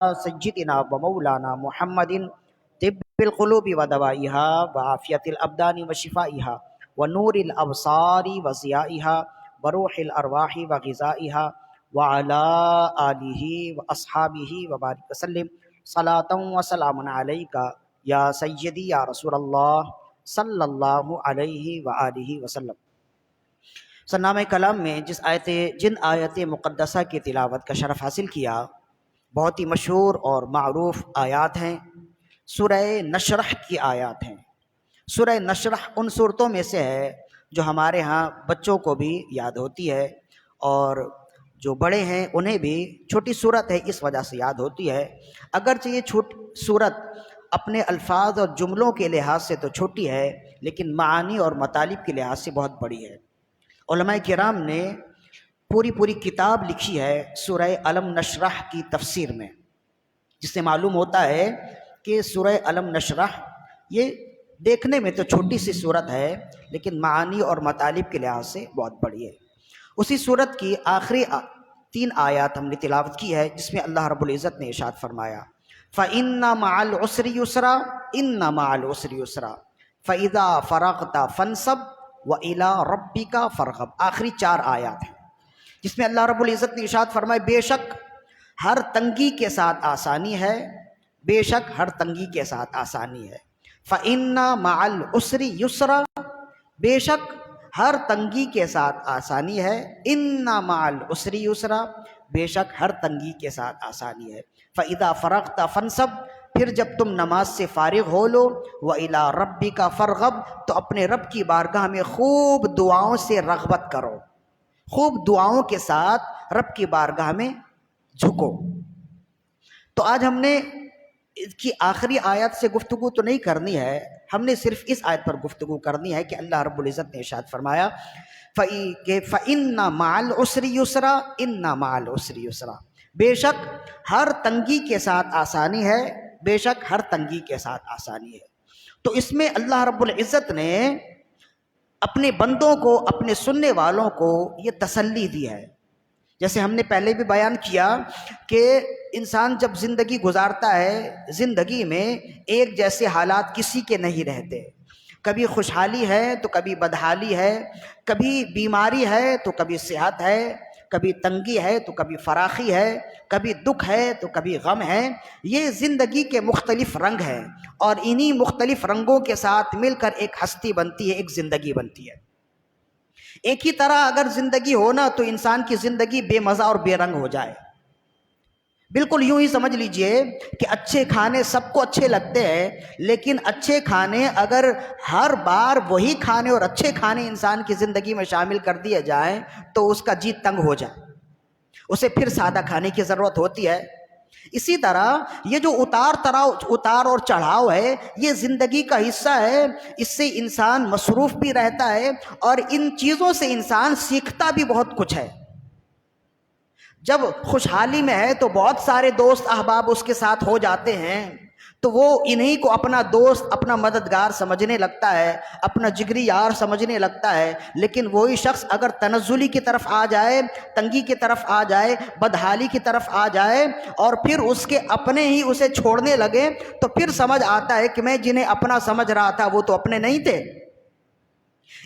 سيدنا ومولانا محمد طب القلوب ودوائها وعافية الأبدان وشفائها ونور الأبصار وضيائها وروح الأرواح وغذائها وعلى آله وأصحابه وبارك وسلم صلاة وسلام عليك یا سیدی یا رسول اللہ صلی اللہ علیہ وآلہ وسلم۔ نامہ کلام میں جن آیت مقدسہ کی تلاوت کا شرف حاصل کیا، بہت ہی مشہور اور معروف آیات ہیں، سورہ نشرح کی آیات ہیں۔ سورہ نشرح ان صورتوں میں سے ہے جو ہمارے ہاں بچوں کو بھی یاد ہوتی ہے، اور جو بڑے ہیں انہیں بھی چھوٹی صورت ہے اس وجہ سے یاد ہوتی ہے۔ اگرچہ یہ صورت اپنے الفاظ اور جملوں کے لحاظ سے تو چھوٹی ہے، لیکن معانی اور مطالب کے لحاظ سے بہت بڑی ہے۔ علماء کرام نے پوری کتاب لکھی ہے سورہ الم نشرح کی تفسیر میں، جس سے معلوم ہوتا ہے کہ سورہ الم نشرح یہ دیکھنے میں تو چھوٹی سی صورت ہے، لیکن معانی اور مطالب کے لحاظ سے بہت بڑی ہے۔ اسی صورت کی آخری 3 آیات ہم نے تلاوت کی ہے، جس میں اللہ رب العزت نے ارشاد فرمایا فَإِنَّ مَعَ الْعُسْرِ يُسْرًا إِنَّ مَعَ الْعُسْرِ يُسْرًا فَإِذَا فَرَغْتَ فَانْصَبْ وَإِلَىٰ رَبِّكَ فَارْغَب۔ آخری 4 آیات ہیں جس میں اللہ رب العزت نے ارشاد فرمایا بے شک ہر تنگی کے ساتھ آسانی ہے، بے شک ہر تنگی کے ساتھ آسانی ہے۔ فَإِنَّ مَعَ الْعُسْرِ يُسْرًا، بے شک ہر تنگی کے ساتھ آسانی ہے۔ إِنَّ مَعَ الْعُسْرِ يُسْرًا، بے شک ہر تنگی کے ساتھ آسانی ہے۔ فَإِذَا فَرَغْتَ فَانْصَبْ، پھر جب تم نماز سے فارغ ہو لو، وَإِلَىٰ رَبِّكَ فَارْغَب، تو اپنے رب کی بارگاہ میں خوب دعاؤں سے رغبت کرو، خوب دعاؤں کے ساتھ رب کی بارگاہ میں جھکو۔ تو آج ہم نے اس کی آخری آیت سے گفتگو تو نہیں کرنی ہے، ہم نے صرف اس آیت پر گفتگو کرنی ہے کہ اللہ رب العزت نے ارشاد فرمایا فَإِنَّ مَعَ الْعُسْرِ يُسْرًا إِنَّ مَعَ الْعُسْرِ يُسْرًا، بے شک ہر تنگی کے ساتھ آسانی ہے، بے شک ہر تنگی کے ساتھ آسانی ہے۔ تو اس میں اللہ رب العزت نے اپنے بندوں کو، اپنے سننے والوں کو یہ تسلی دی ہے۔ جیسے ہم نے پہلے بھی بیان کیا کہ انسان جب زندگی گزارتا ہے، زندگی میں ایک جیسے حالات کسی کے نہیں رہتے، کبھی خوشحالی ہے تو کبھی بدحالی ہے، کبھی بیماری ہے تو کبھی صحت ہے، کبھی تنگی ہے تو کبھی فراخی ہے، کبھی دکھ ہے تو کبھی غم ہے۔ یہ زندگی کے مختلف رنگ ہیں، اور انہی مختلف رنگوں کے ساتھ مل کر ایک ہستی بنتی ہے، ایک زندگی بنتی ہے۔ ایک ہی طرح اگر زندگی ہونا تو انسان کی زندگی بے مزہ اور بے رنگ ہو جائے۔ بالکل یوں ہی سمجھ لیجئے کہ اچھے کھانے سب کو اچھے لگتے ہیں، لیکن اچھے کھانے اگر ہر بار وہی کھانے اور اچھے کھانے انسان کی زندگی میں شامل کر دیے جائیں تو اس کا جی تنگ ہو جائے، اسے پھر سادہ کھانے کی ضرورت ہوتی ہے۔ اسی طرح یہ جو اتار اور چڑھاؤ ہے، یہ زندگی کا حصہ ہے، اس سے انسان مصروف بھی رہتا ہے، اور ان چیزوں سے انسان سیکھتا بھی بہت کچھ ہے۔ جب خوشحالی میں ہے تو بہت سارے دوست احباب اس کے ساتھ ہو جاتے ہیں، تو وہ انہی کو اپنا دوست، اپنا مددگار سمجھنے لگتا ہے، اپنا جگری یار سمجھنے لگتا ہے۔ لیکن وہی شخص اگر تنزلی کی طرف آ جائے، تنگی کی طرف آ جائے، بدحالی کی طرف آ جائے، اور پھر اس کے اپنے ہی اسے چھوڑنے لگے، تو پھر سمجھ آتا ہے کہ میں جنہیں اپنا سمجھ رہا تھا وہ تو اپنے نہیں تھے۔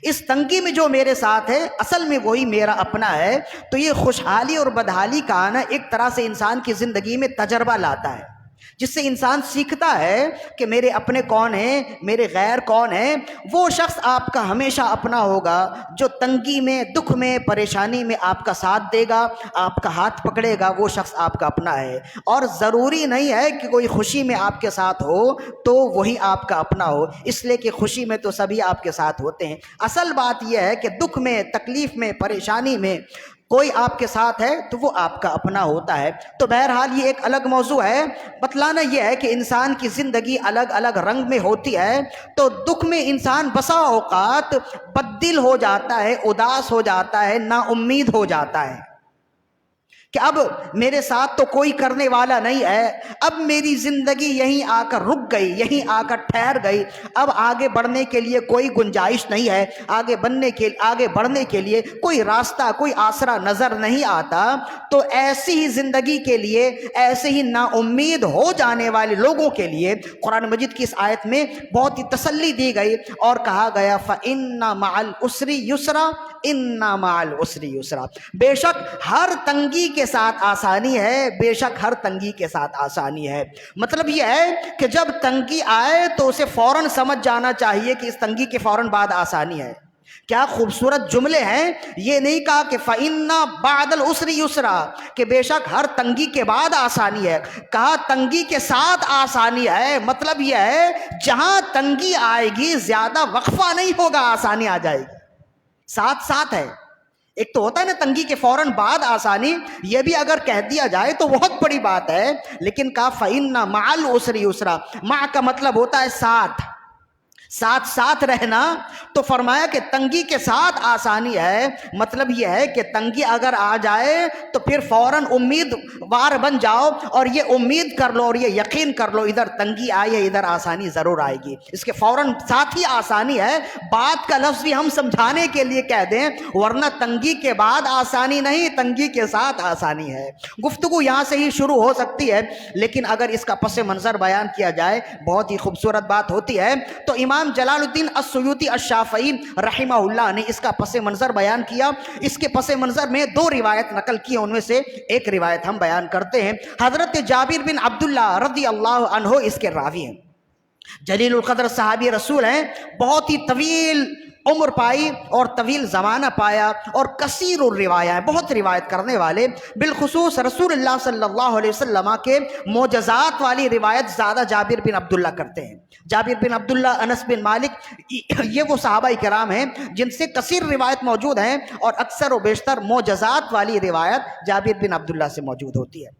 اس تنگی میں جو میرے ساتھ ہے اصل میں وہی میرا اپنا ہے۔ تو یہ خوشحالی اور بدحالی کا آنا ایک طرح سے انسان کی زندگی میں تجربہ لاتا ہے، جس سے انسان سیکھتا ہے کہ میرے اپنے کون ہیں، میرے غیر کون ہیں۔ وہ شخص آپ کا ہمیشہ اپنا ہوگا جو تنگی میں، دکھ میں، پریشانی میں آپ کا ساتھ دے گا، آپ کا ہاتھ پکڑے گا، وہ شخص آپ کا اپنا ہے۔ اور ضروری نہیں ہے کہ کوئی خوشی میں آپ کے ساتھ ہو تو وہی آپ کا اپنا ہو، اس لیے کہ خوشی میں تو سبھی آپ کے ساتھ ہوتے ہیں۔ اصل بات یہ ہے کہ دکھ میں، تکلیف میں، پریشانی میں کوئی آپ کے ساتھ ہے تو وہ آپ کا اپنا ہوتا ہے۔ تو بہرحال یہ ایک الگ موضوع ہے۔ بتلانا یہ ہے کہ انسان کی زندگی الگ الگ رنگ میں ہوتی ہے۔ تو دکھ میں انسان بسا اوقات بد دل ہو جاتا ہے، اداس ہو جاتا ہے، نا امید ہو جاتا ہے، کہ اب میرے ساتھ تو کوئی کرنے والا نہیں ہے، اب میری زندگی یہیں آ کر رک گئی، یہیں آ کر ٹھہر گئی، اب آگے بڑھنے کے لیے کوئی گنجائش نہیں ہے، آگے بڑھنے کے لیے کوئی راستہ، کوئی آسرا نظر نہیں آتا، تو ایسی ہی زندگی کے لیے، ایسے ہی نا امید ہو جانے والے لوگوں کے لیے قرآن مجید کی اس آیت میں بہت ہی تسلی دی گئی اور کہا گیا فَإِنَّ مَعَ الْعُسْرِ يُسْرًا اِنَّ مَعَ الْعُسْرِ يُسْرًا، بے شک ہر تنگی کے ساتھ آسانی ہے، بے شک ہر تنگی کے ساتھ آسانی ہے۔ مطلب یہ ہے کہ جب تنگی آئے تو اسے فوراً سمجھ جانا چاہیے کہ اس تنگی کے فوراً بعد آسانی ہے۔ کیا خوبصورت جملے ہیں، یہ نہیں کہا کہ فَإِنَّ بَعْدَ الْعُسْرِ يُسْرًا کہ بے شک ہر تنگی کے بعد آسانی ہے، کہا تنگی کے ساتھ آسانی ہے۔ مطلب یہ ہے جہاں تنگی آئے گی زیادہ وقفہ نہیں ہوگا، آسانی آ جائے گی، ساتھ ساتھ ہے۔ ایک تو ہوتا ہے نا تنگی کے فوراً بعد آسانی، یہ بھی اگر کہہ دیا جائے تو بہت بڑی بات ہے، لیکن کہا فَإِنَّ مَعَ الْعُسْرِ يُسْرًا، مع کا مطلب ہوتا ہے ساتھ، ساتھ ساتھ رہنا، تو فرمایا کہ تنگی کے ساتھ آسانی ہے۔ مطلب یہ ہے کہ تنگی اگر آ جائے تو پھر فوراً امیدوار بن جاؤ اور یہ امید کر لو اور یہ یقین کر لو ادھر تنگی آئی ہے ادھر آسانی ضرور آئے گی، اس کے فوراً ساتھ ہی آسانی ہے۔ بات کا لفظ بھی ہم سمجھانے کے لیے کہہ دیں، ورنہ تنگی کے بعد آسانی نہیں، تنگی کے ساتھ آسانی ہے۔ گفتگو یہاں سے ہی شروع ہو سکتی ہے، لیکن اگر اس کا پس منظر بیان کیا جائے بہت ہی خوبصورت بات ہوتی ہے۔ تو امام جلال الدین السیوطی الشافعی رحمہ اللہ نے اس کا پس منظر بیان کیا۔ اس کے پس منظر میں دو روایت نقل کی، ان میں سے ایک روایت ہم بیان کرتے ہیں۔ حضرت جابر بن عبداللہ رضی اللہ عنہ اس کے راوی ہیں، جلیل القدر صحابی رسول ہیں، بہت ہی طویل عمر پائی اور طویل زمانہ پایا اور کثیر الروایہ، بہت روایت کرنے والے، بالخصوص رسول اللہ صلی اللہ علیہ وسلم کے معجزات والی روایت زیادہ جابر بن عبداللہ کرتے ہیں۔ جابر بن عبداللہ، انس بن مالک، یہ وہ صحابہ کرام ہیں جن سے کثیر روایت موجود ہیں، اور اکثر و بیشتر معجزات والی روایت جابر بن عبداللہ سے موجود ہوتی ہے۔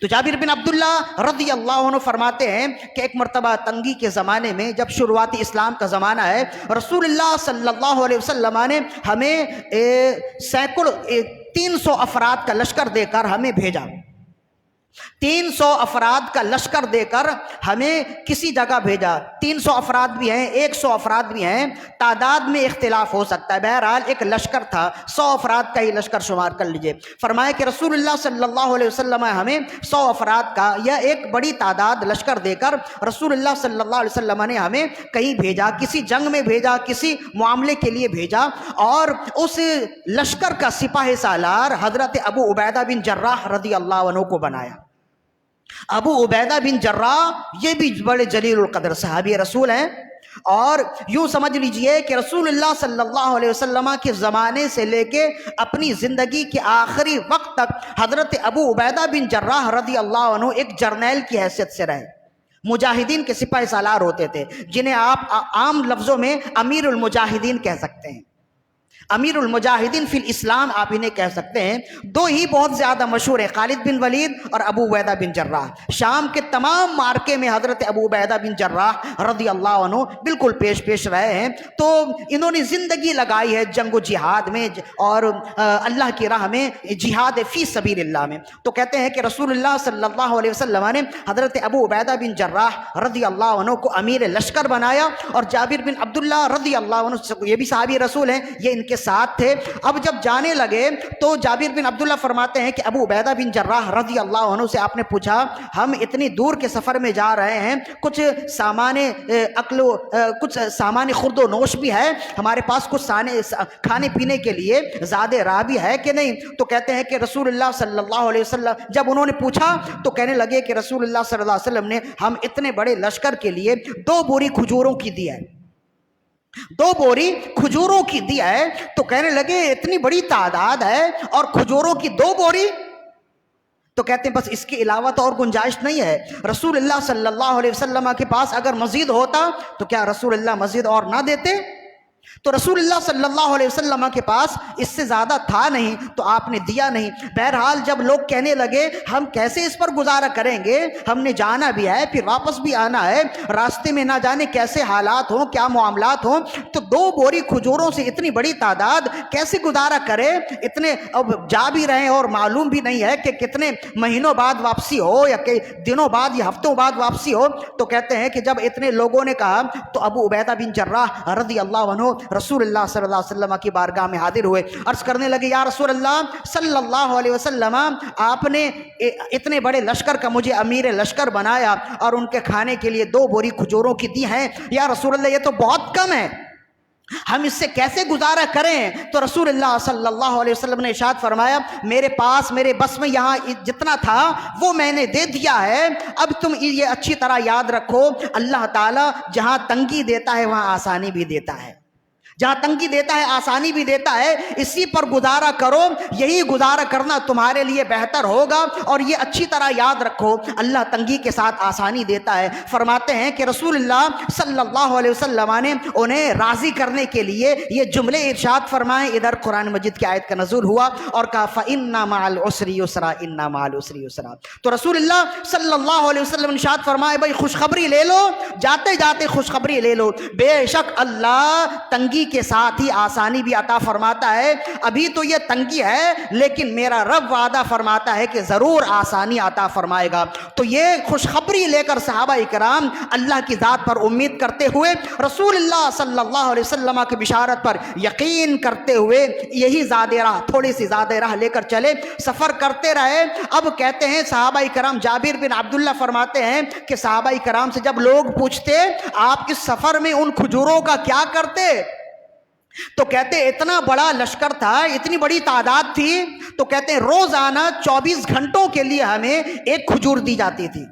تو جابر بن عبداللہ رضی اللہ عنہ فرماتے ہیں کہ ایک مرتبہ تنگی کے زمانے میں، جب شروعاتی اسلام کا زمانہ ہے، رسول اللہ صلی اللہ علیہ وسلم نے ہمیں 300 افراد کا لشکر دے کر ہمیں بھیجا، 300 افراد کا لشکر دے کر ہمیں کسی جگہ بھیجا۔ 300 افراد بھی ہیں، 100 افراد بھی ہیں، تعداد میں اختلاف ہو سکتا ہے، بہرحال ایک لشکر تھا، 100 افراد کا ہی لشکر شمار کر لیجئے۔ فرمایا کہ رسول اللہ صلی اللہ علیہ وسلم ہمیں 100 افراد کا یا ایک بڑی تعداد لشکر دے کر رسول اللہ صلی اللہ علیہ وسلم نے ہمیں کہیں بھیجا، کسی جنگ میں بھیجا، کسی معاملے کے لیے بھیجا، اور اس لشکر کا سپاہ سالار حضرت ابو عبیدہ بن جراح رضی اللہ عنہ کو بنایا۔ ابو عبیدہ بن جراح یہ بھی بڑے جلیل القدر صحابی رسول ہیں، اور یوں سمجھ لیجئے کہ رسول اللہ صلی اللہ علیہ وسلم کے زمانے سے لے کے اپنی زندگی کے آخری وقت تک حضرت ابو عبیدہ بن جراح رضی اللہ عنہ ایک جرنیل کی حیثیت سے رہے، مجاہدین کے سپاہ سالار ہوتے تھے، جنہیں آپ عام لفظوں میں امیر المجاہدین کہہ سکتے ہیں۔ امیر المجاہدین فی الاسلام آپ انہیں کہہ سکتے ہیں۔ دو ہی بہت زیادہ مشہور ہیں، خالد بن ولید اور ابو عبیدہ بن جراح۔ شام کے تمام مارکے میں حضرت ابو عبیدہ بن جراح رضی اللہ عنہ بالکل پیش رہے ہیں، تو انہوں نے زندگی لگائی ہے جنگ و جہاد میں اور اللہ کی راہ میں، جہاد فی سبیل اللہ میں۔ تو کہتے ہیں کہ رسول اللہ صلی اللہ علیہ وسلم نے حضرت ابو عبیدہ بن جراح رضی اللہ عنہ کو امیر لشکر بنایا، اور جابر بن عبداللہ رضی اللہ عنہ، یہ بھی صحابی رسول ہیں، یہ ان کے ساتھ تھے۔ اب جب جانے لگے تو جابر بن عبداللہ فرماتے ہیں کہ ابو عبیدہ بن جراح رضی اللہ عنہ سے آپ نے پوچھا، ہم اتنی دور کے سفر میں جا رہے ہیں، کچھ سامان خرد و نوش بھی ہے ہمارے پاس، کچھ کھانے پینے کے لیے زیادہ راہ بھی ہے کہ نہیں؟ تو کہتے ہیں کہ رسول اللہ صلی اللہ علیہ وسلم، جب انہوں نے پوچھا تو کہنے لگے کہ رسول اللہ صلی اللہ علیہ وسلم نے ہم اتنے بڑے لشکر کے لیے 2 بوری کھجوروں کی دی ہے، 2 بوری کھجوروں کی دیا ہے۔ تو کہنے لگے اتنی بڑی تعداد ہے اور کھجوروں کی 2 بوری؟ تو کہتے ہیں بس اس کے علاوہ تو اور گنجائش نہیں ہے۔ رسول اللہ صلی اللہ علیہ وسلم کے پاس اگر مزید ہوتا تو کیا رسول اللہ مزید اور نہ دیتے؟ تو رسول اللہ صلی اللہ علیہ وسلم کے پاس اس سے زیادہ تھا نہیں تو آپ نے دیا نہیں۔ بہرحال جب لوگ کہنے لگے ہم کیسے اس پر گزارا کریں گے، ہم نے جانا بھی ہے پھر واپس بھی آنا ہے، راستے میں نہ جانے کیسے حالات ہوں کیا معاملات ہوں، تو 2 بوری کھجوروں سے اتنی بڑی تعداد کیسے گزارا کرے، اتنے اب جا بھی رہے ہیں اور معلوم بھی نہیں ہے کہ کتنے مہینوں بعد واپسی ہو یا کئی دنوں بعد یا ہفتوں بعد واپسی ہو۔ تو کہتے ہیں کہ جب اتنے لوگوں نے کہا تو ابو عبیدہ بن جراح رضی اللہ عنہ رسول اللہ صلی اللہ علیہ وسلم کی بارگاہ میں حاضر ہوئے، عرض کرنے لگے یا رسول اللہ صلی اللہ علیہ وسلم، آپ نے اتنے بڑے لشکر کا مجھے امیر لشکر بنایا اور ان کے کھانے کے لیے 2 بوری کھجوروں کی دی ہیں، یا رسول اللہ یہ تو بہت کم ہے، ہم اس سے کیسے گزارا کریں؟ تو رسول اللہ صلی اللہ علیہ وسلم نے ارشاد فرمایا میرے پاس میرے بس میں یہاں جتنا تھا وہ میں نے دے دیا ہے، اب تم یہ اچھی طرح یاد رکھو اللہ تعالیٰ جہاں تنگی دیتا ہے وہاں آسانی بھی دیتا ہے، جہاں تنگی دیتا ہے آسانی بھی دیتا ہے، اسی پر گزارا کرو، یہی گزارا کرنا تمہارے لیے بہتر ہوگا، اور یہ اچھی طرح یاد رکھو اللہ تنگی کے ساتھ آسانی دیتا ہے۔ فرماتے ہیں کہ رسول اللہ صلی اللہ علیہ وسلم نے انہیں راضی کرنے کے لیے یہ جملے ارشاد فرمائے، ادھر قرآن مجید کی آیت کا نزول ہوا اور کہا فَإِنَّ مَعَ الْعُسْرِ يُسْرًا إِنَّ مَعَ الْعُسْرِ يُسْرًا۔ تو رسول اللہ صلی اللہ علیہ وسلم نے ارشاد فرمائے بھائی خوشخبری لے لو، جاتے جاتے خوشخبری لے لو، بے شک اللہ تنگی کے ساتھ ہی آسانی بھی عطا فرماتا ہے، ابھی تو یہ تنگی ہے لیکن میرا رب وعدہ فرماتا ہے کہ ضرور آسانی عطا فرمائے گا۔ تو یہ خوشخبری لے کر صحابہ کرام اللہ کی ذات پر امید کرتے ہوئے، رسول اللہ صلی اللہ علیہ وسلم کی بشارت پر یقین کرتے ہوئے یہی زیادہ راہ، تھوڑی سی زیادہ راہ لے کر چلے، سفر کرتے رہے۔ اب کہتے ہیں صحابہ کرام، جابر بن عبداللہ فرماتے ہیں کہ صحابہ کرام سے جب لوگ پوچھتے آپ اس سفر میں ان کھجوروں کا کیا کرتے، تو کہتے اتنا بڑا لشکر تھا، اتنی بڑی تعداد تھی، تو کہتے ہیں روزانہ 24 گھنٹوں کے لیے ہمیں ایک کھجور دی جاتی تھی،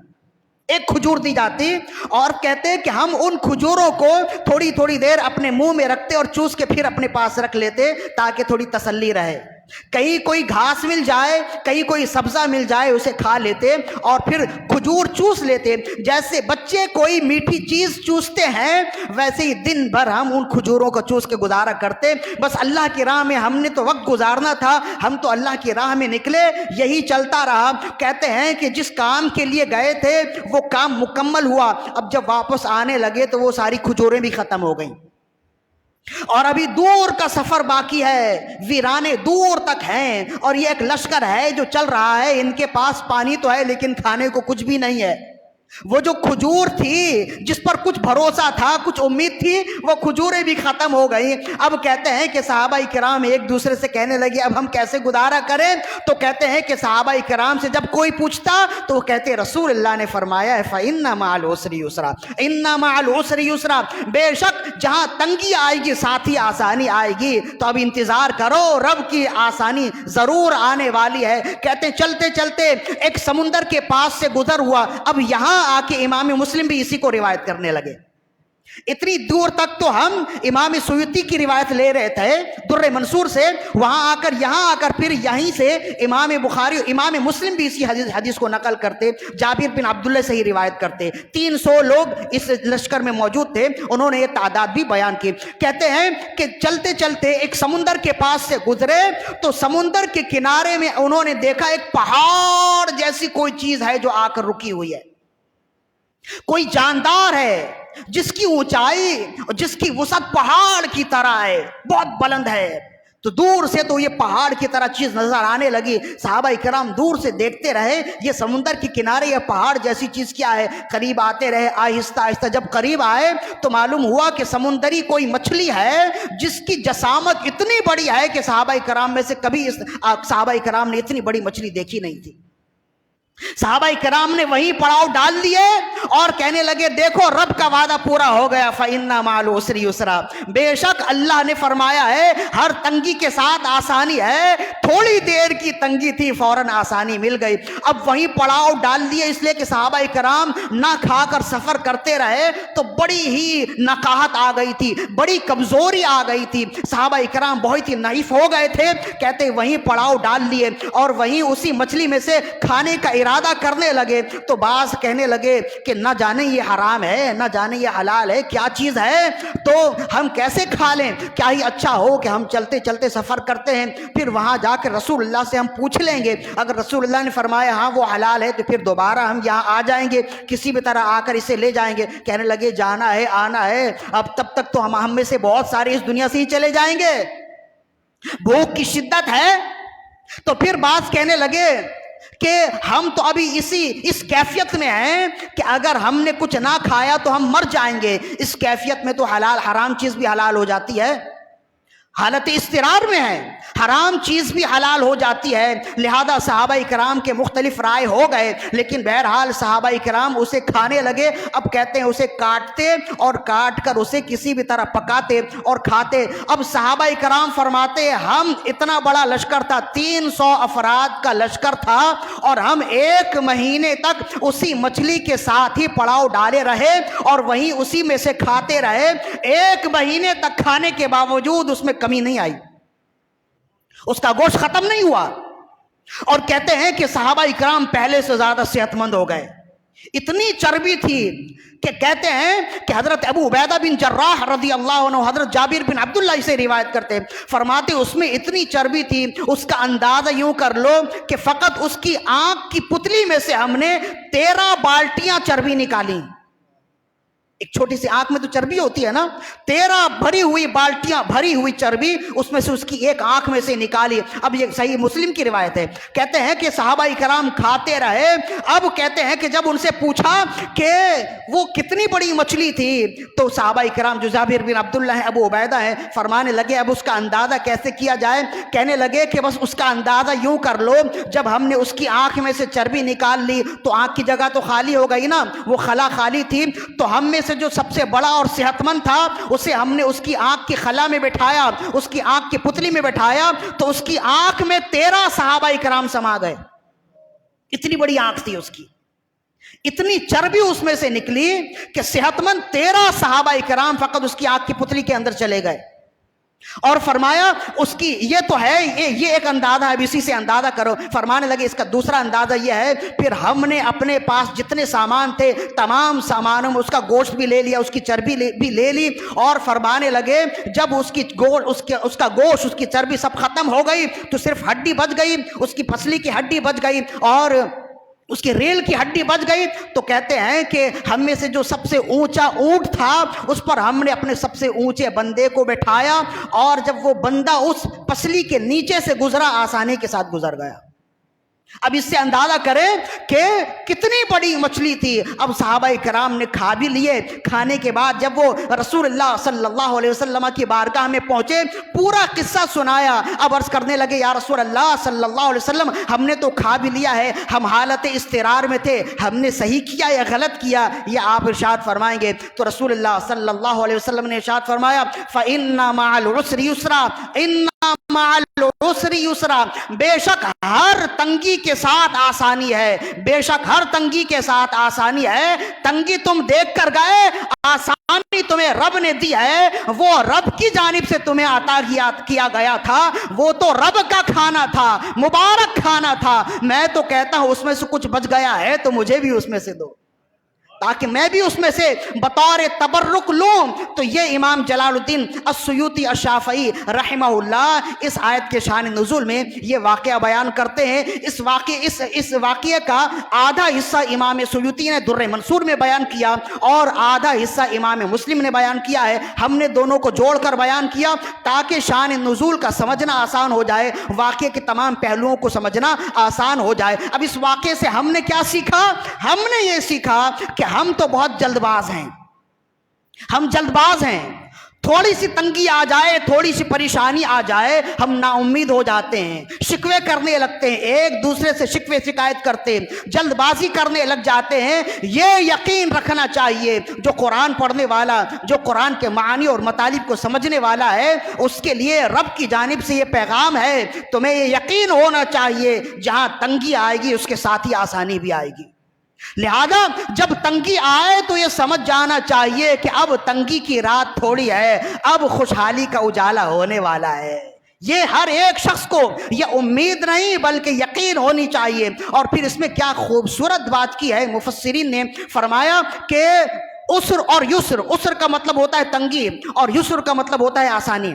ایک کھجور دی جاتی، اور کہتے ہیں کہ ہم ان کھجوروں کو تھوڑی تھوڑی دیر اپنے منہ میں رکھتے اور چوس کے پھر اپنے پاس رکھ لیتے تاکہ تھوڑی تسلی رہے، کہیں کوئی گھاس مل جائے کہیں کوئی سبزہ مل جائے اسے کھا لیتے اور پھر کھجور چوس لیتے، جیسے بچے کوئی میٹھی چیز چوستے ہیں ویسے ہی دن بھر ہم ان کھجوروں کو چوس کے گزارا کرتے۔ بس اللہ کی راہ میں ہم نے تو وقت گزارنا تھا، ہم تو اللہ کی راہ میں نکلے، یہی چلتا رہا۔ کہتے ہیں کہ جس کام کے لیے گئے تھے وہ کام مکمل ہوا، اب جب واپس آنے لگے تو وہ ساری کھجوریں بھی ختم ہو گئیں، اور ابھی دور کا سفر باقی ہے، ویرانے دور تک ہیں، اور یہ ایک لشکر ہے جو چل رہا ہے، ان کے پاس پانی تو ہے لیکن کھانے کو کچھ بھی نہیں ہے۔ وہ جو کھجور تھی جس پر کچھ بھروسہ تھا، کچھ امید تھی، وہ کھجوریں بھی ختم ہو گئی۔ اب کہتے ہیں کہ صحابہ کرام ایک دوسرے سے کہنے لگے اب ہم کیسے گزارا کریں؟ تو کہتے ہیں کہ صحابہ کرام سے جب کوئی پوچھتا تو وہ کہتے رسول اللہ نے فرمایا ہے فَإِنَّ مَعَ الْعُسْرِ يُسْرًا إِنَّ مَعَ الْعُسْرِ يُسْرًا، بے شک جہاں تنگی آئے گی ساتھ ہی آسانی آئے گی، تو اب انتظار کرو، رب کی آسانی ضرور آنے والی ہے۔ کہتے ہیں چلتے چلتے ایک سمندر کے پاس سے گزر ہوا، اب یہاں آ کے امام مسلم بھی اسی کو روایت کرنے لگے۔ اتنی دور تک تو ہم امام سیوطی کی روایت لے رہے تھے در منصور سے، وہاں آ کر یہاں آ کر پھر یہیں سے امام بخاری امام مسلم بھی اسی حدیث کو نقل کرتے، جابر بن عبداللہ سے ہی روایت کرتے۔ 300 لوگ اس لشکر میں موجود تھے، انہوں نے یہ تعداد بھی بیان کی۔ کہتے ہیں کہ چلتے چلتے ایک سمندر کے پاس سے گزرے تو سمندر کے کنارے میں انہوں نے دیکھا ایک پہاڑ جیسی کوئی چیز ہے جو آ کر رکی ہوئی ہے، کوئی جاندار ہے جس کی اونچائی جس کی وسعت پہاڑ کی طرح ہے، بہت بلند ہے۔ تو دور سے تو یہ پہاڑ کی طرح چیز نظر آنے لگی، صحابہ کرام دور سے دیکھتے رہے یہ سمندر کے کنارے یہ پہاڑ جیسی چیز کیا ہے، قریب آتے رہے آہستہ آہستہ۔ جب قریب آئے تو معلوم ہوا کہ سمندری کوئی مچھلی ہے جس کی جسامت اتنی بڑی ہے کہ صحابہ کرام میں سے کبھی صحابہ کرام نے اتنی بڑی مچھلی دیکھی نہیں تھی۔ صحابہ کرام نے وہیں پڑاؤ ڈال دیے اور کہنے لگے دیکھو رب کا وعدہ پورا ہو گیا، فَإِنَّ مَعَ الْعُسْرِ يُسْرًا، بے شک اللہ نے فرمایا ہے ہر تنگی کے ساتھ آسانی ہے، تھوڑی دیر کی تنگی تھی فوراً آسانی مل گئی۔ اب وہیں پڑاؤ ڈال دیے، اس لیے کہ صحابہ کرام نہ کھا کر سفر کرتے رہے تو بڑی ہی نقاہت آ گئی تھی، بڑی کمزوری آ گئی تھی، صحابہ کرام بہت ہی نحیف ہو گئے تھے۔ کہتے وہیں پڑاؤ ڈال دیے اور وہیں اسی مچھلی میں سے کھانے کا ارادہ کرنے لگے تو بعض کہنے لگے کہ نہ جانے یہ حرام ہے، نہ جانے یہ حلال ہے، کیا چیز ہے، تو ہم کیسے کھا لیں؟ کیا ہی اچھا ہو کہ ہم چلتے چلتے سفر کرتے ہیں، پھر وہاں جا کے رسول اللہ سے ہم پوچھ لیں گے، اگر رسول اللہ نے فرمایا ہاں وہ حلال ہے تو پھر دوبارہ ہم یہاں آ جائیں گے، کسی بھی طرح آ کر اسے لے جائیں گے۔ کہنے لگے جانا ہے، آنا ہے، اب تب تک تو ہم میں سے بہت سارے اس دنیا سے ہی چلے جائیں گے، بھوک کی شدت ہے۔ تو پھر بعض کہنے لگے کہ ہم تو ابھی اس کیفیت میں ہیں کہ اگر ہم نے کچھ نہ کھایا تو ہم مر جائیں گے، اس کیفیت میں تو حلال حرام چیز بھی حلال ہو جاتی ہے، حالت اضطرار میں ہے، حرام چیز بھی حلال ہو جاتی ہے۔ لہذا صحابہ کرام کے مختلف رائے ہو گئے، لیکن بہرحال صحابہ کرام اسے کھانے لگے۔ اب کہتے ہیں اسے کاٹتے اور کاٹ کر اسے کسی بھی طرح پکاتے اور کھاتے۔ اب صحابہ کرام فرماتے ہم اتنا بڑا لشکر تھا، 300 افراد کا لشکر تھا، اور ہم 1 مہینے تک اسی مچھلی کے ساتھ ہی پڑاؤ ڈالے رہے اور وہیں اسی میں سے کھاتے رہے۔ 1 مہینے تک کھانے کے باوجود اس میں کمی نہیں آئی، اس کا گوشت ختم نہیں ہوا۔ اور کہتے ہیں کہ صحابہ اکرام پہلے سے زیادہ صحت مند ہو گئے، اتنی چربی تھی کہ کہتے ہیں کہ حضرت ابو عبیدہ بن جراح رضی اللہ عنہ، حضرت جابر بن عبداللہ سے روایت کرتے، فرماتے اس میں اتنی چربی تھی، اس کا اندازہ یوں کر لو کہ فقط اس کی آنکھ کی پتلی میں سے ہم نے 13 بالٹیاں چربی نکالی۔ ایک چھوٹی سی آنکھ میں تو چربی ہوتی ہے نا، 13 بھری ہوئی بالٹیاں بھری ہوئی چربی اس میں سے اس کی ایک آنکھ میں سے نکالی۔ اب یہ صحیح مسلم کی روایت ہے۔ کہتے ہیں کہ صحابہ کرام کھاتے رہے۔ اب کہتے ہیں کہ جب ان سے پوچھا کہ وہ کتنی بڑی مچھلی تھی، تو صحابہ کرام جو جابر بن عبداللہ ہیں، ابو عبیدہ ہیں، فرمانے لگے اب اس کا اندازہ کیسے کیا جائے؟ کہنے لگے کہ بس اس کا اندازہ یوں کر لو، جب ہم نے اس کی آنکھ میں سے چربی نکال لی تو آنکھ کی جگہ تو خالی ہو گئی نا، وہ خلا خالی تھی، تو ہم میں سے جو سب سے بڑا اور صحت مند تھا اسے ہم نے اس کی آنکھ کی خلا میں بٹھایا، اس کی آنکھ کی پتلی میں بٹھایا، تو اس کی آنکھ میں 13 صحابہ کرام سما گئے۔ اتنی بڑی آنکھ تھی اس کی، اتنی چربی اس میں سے نکلی کہ صحت مند 13 صحابہ کرام فقط اس کی آنکھ کی پتلی کے اندر چلے گئے۔ اور فرمایا اس کی یہ تو ہے، یہ ایک اندازہ ہے، اب اسی سے اندازہ کرو۔ فرمانے لگے اس کا دوسرا اندازہ یہ ہے، پھر ہم نے اپنے پاس جتنے سامان تھے تمام سامانوں میں اس کا گوشت بھی لے لیا، اس کی چربی بھی لے لی، اور فرمانے لگے جب اس کا گوشت، اس کی چربی سب ختم ہو گئی تو صرف ہڈی بچ گئی، اس کی پسلی کی ہڈی بچ گئی اور اس کی ریل کی ہڈی بچ گئی۔ تو کہتے ہیں کہ ہم میں سے جو سب سے اونچا اونٹ تھا اس پر ہم نے اپنے سب سے اونچے بندے کو بٹھایا، اور جب وہ بندہ اس پسلی کے نیچے سے گزرا آسانی کے ساتھ گزر گیا۔ اب اس سے اندازہ کریں کہ کتنی بڑی مچھلی تھی۔ اب صحابہ کرام نے کھا بھی لیے، کھانے کے بعد جب وہ رسول اللہ صلی اللہ علیہ وسلم کی بارگاہ میں پہنچے، پورا قصہ سنایا۔ اب عرض کرنے لگے یا رسول اللہ صلی اللہ علیہ وسلم، ہم نے تو کھا بھی لیا ہے، ہم حالت اضطرار میں تھے، ہم نے صحیح کیا یا غلط کیا، یہ آپ ارشاد فرمائیں گے۔ تو رسول اللہ صلی اللہ علیہ وسلم نے ارشاد فرمایا فَإِنَّ مَعَ الْعُسْرِ يُسْرًا، إِنَّ مَعَ الْعُسْرِ يُسْرًا، بے شک ہر تنگی کے ساتھ آسانی ہے، بے شک ہر تنگی کے ساتھ آسانی ہے۔ تنگی تم دیکھ کر گئے، آسانی تمہیں رب نے دی ہے، وہ رب کی جانب سے تمہیں عطا کیا گیا تھا، وہ تو رب کا کھانا تھا، مبارک کھانا تھا۔ میں تو کہتا ہوں اس میں سے کچھ بچ گیا ہے تو مجھے بھی اس میں سے دو، تاکہ میں بھی اس میں سے بطور تبرک لوں۔ تو یہ امام جلال الدین السیوطی الشافعی رحمہ اللہ اس آیت کے شان نزول میں یہ واقعہ بیان کرتے ہیں۔ اس واقعے کا آدھا حصہ امام سیوطی نے در منصور میں بیان کیا اور آدھا حصہ امام مسلم نے بیان کیا ہے۔ ہم نے دونوں کو جوڑ کر بیان کیا تاکہ شان نزول کا سمجھنا آسان ہو جائے، واقعے کے تمام پہلوؤں کو سمجھنا آسان ہو جائے۔ اب اس واقعے سے ہم نے کیا سیکھا؟ ہم نے یہ سیکھا کہ ہم تو بہت جلد باز ہیں، ہم جلد باز ہیں، تھوڑی سی تنگی آ جائے، تھوڑی سی پریشانی آ جائے، ہم نا امید ہو جاتے ہیں، شکوے کرنے لگتے ہیں، ایک دوسرے سے شکوے شکایت کرتے ہیں، جلد بازی کرنے لگ جاتے ہیں۔ یہ یقین رکھنا چاہیے جو قرآن پڑھنے والا، جو قرآن کے معانی اور مطالب کو سمجھنے والا ہے، اس کے لیے رب کی جانب سے یہ پیغام ہے، تمہیں یہ یقین ہونا چاہیے جہاں تنگی آئے گی اس کے ساتھ ہی آسانی بھی آئے گی۔ لہذا جب تنگی آئے تو یہ سمجھ جانا چاہیے کہ اب تنگی کی رات تھوڑی ہے، اب خوشحالی کا اجالا ہونے والا ہے۔ یہ ہر ایک شخص کو یہ امید نہیں بلکہ یقین ہونی چاہیے۔ اور پھر اس میں کیا خوبصورت بات کی ہے، مفسرین نے فرمایا کہ عسر اور یسر، عسر کا مطلب ہوتا ہے تنگی اور یسر کا مطلب ہوتا ہے آسانی۔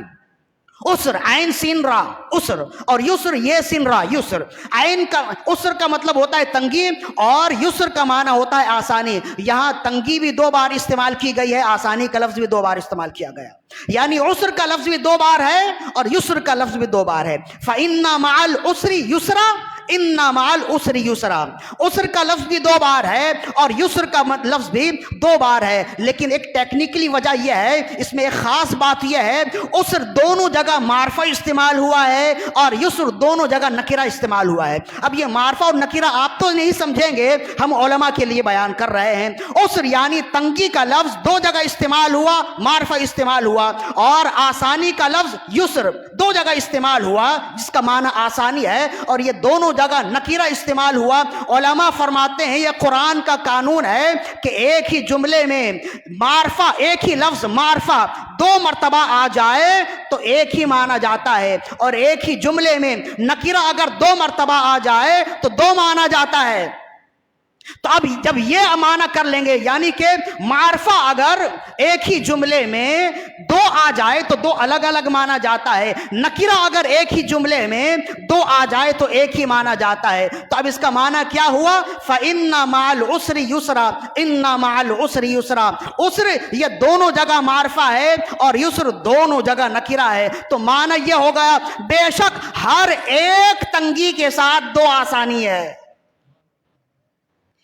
عسر عین سین را عسر، اور یسر یہ سین را یسر۔ عین کا عسر کا مطلب ہوتا ہے تنگی اور یسر کا معنی ہوتا ہے آسانی۔ یہاں تنگی بھی 2 بار استعمال کی گئی ہے، آسانی کا لفظ بھی 2 بار استعمال کیا گیا، یعنی عسر کا لفظ بھی 2 بار ہے اور یسر کا لفظ بھی 2 بار ہے۔ فَإِنَّ مَعَ الْعُسْرِ يُسْرًا اِنَّ مَعَ الْعُسْرِ يُسْرًا، عسر کا لفظ بھی 2 بار ہے اور یسر کا لفظ بھی 2 بار ہے، لیکن ایک ٹیکنیکلی وجہ یہ ہے، اس میں ایک خاص بات یہ ہے، عسر دونوں جگہ معرفہ استعمال ہوا ہے اور یسر دونوں جگہ نکرہ استعمال ہوا ہے۔ اب یہ معرفہ اور نکرہ آپ تو نہیں سمجھیں گے، ہم علماء کے لیے بیان کر رہے ہیں۔ عسر یعنی تنگی کا لفظ 2 جگہ استعمال ہوا، معرفہ استعمال ہوا، اور آسانی کا لفظ یسر 2 جگہ استعمال ہوا جس کا معنی آسانی ہے، اور یہ دونوں جگہ نکرہ استعمال ہوا۔ علماء فرماتے ہیں یہ قرآن کا قانون ہے کہ ایک ہی جملے میں معرفہ، ایک ہی لفظ معرفہ 2 مرتبہ آ جائے تو ایک ہی معنی جاتا ہے، اور ایک ہی جملے میں نکرہ اگر 2 مرتبہ آ جائے تو 2 معنی جاتا ہے۔ تو اب جب یہ معنی کر لیں گے، یعنی کہ معرفہ اگر ایک ہی جملے میں 2 آ جائے تو 2 الگ الگ معنی جاتا ہے، نکرہ اگر ایک ہی جملے میں 2 آ جائے تو ایک ہی معنی جاتا ہے۔ تو اب اس کا معنی کیا ہوا؟ فَإِنَّ مَعَ الْعُسْرِ يُسْرًا إِنَّ مَعَ الْعُسْرِ يُسْرًا۔ عسر یہ دونوں جگہ معرفہ ہے اور یسر دونوں جگہ نکرہ ہے، تو معنی یہ ہو گیا بے شک ہر ایک تنگی کے ساتھ 2 آسانی ہے،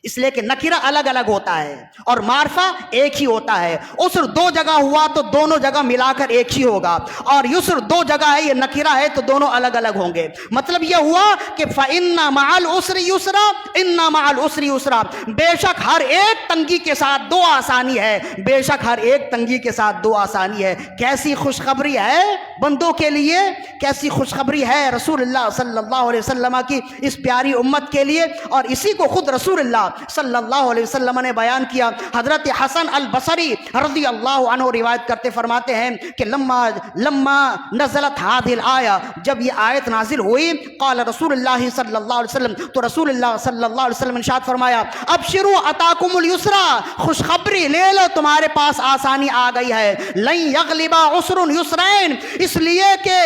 اس لیے کہ نکرہ الگ الگ ہوتا ہے اور معرفہ ایک ہی ہوتا ہے۔ عسر 2 جگہ ہوا تو دونوں جگہ ملا کر ایک ہی ہوگا، اور یسر 2 جگہ ہے، یہ نکرہ ہے تو دونوں الگ الگ ہوں گے۔ مطلب یہ ہوا کہ فَإِنَّ مَعَ الْعُسْرِ يُسْرًا إِنَّ مَعَ الْعُسْرِ يُسْرًا، بے شک ہر ایک تنگی کے ساتھ 2 آسانی ہے، بے شک ہر ایک تنگی کے ساتھ 2 آسانی ہے۔ کیسی خوشخبری ہے بندوں کے لیے، کیسی خوشخبری ہے رسول اللہ صلی اللہ علیہ وسلم کی اس پیاری امت کے لیے، اور اسی کو خود رسول اللہ صلی اللہ علیہ وسلم نے بیان کیا۔ حضرت حسن البصری رضی اللہ عنہ روایت کرتے فرماتے ہیں کہ لما نزلت هذه الآیہ، جب یہ آیت نازل ہوئی، قال رسول اللہ صلی اللہ علیہ وسلم، تو رسول اللہ صلی اللہ علیہ وسلم نے ارشاد فرمایا ابشروا اتاکم اليسرا، خوشخبری لے لو تمہارے پاس آسانی آ گئی ہے، لن یغلب عسر یسرین، اس لیے کہ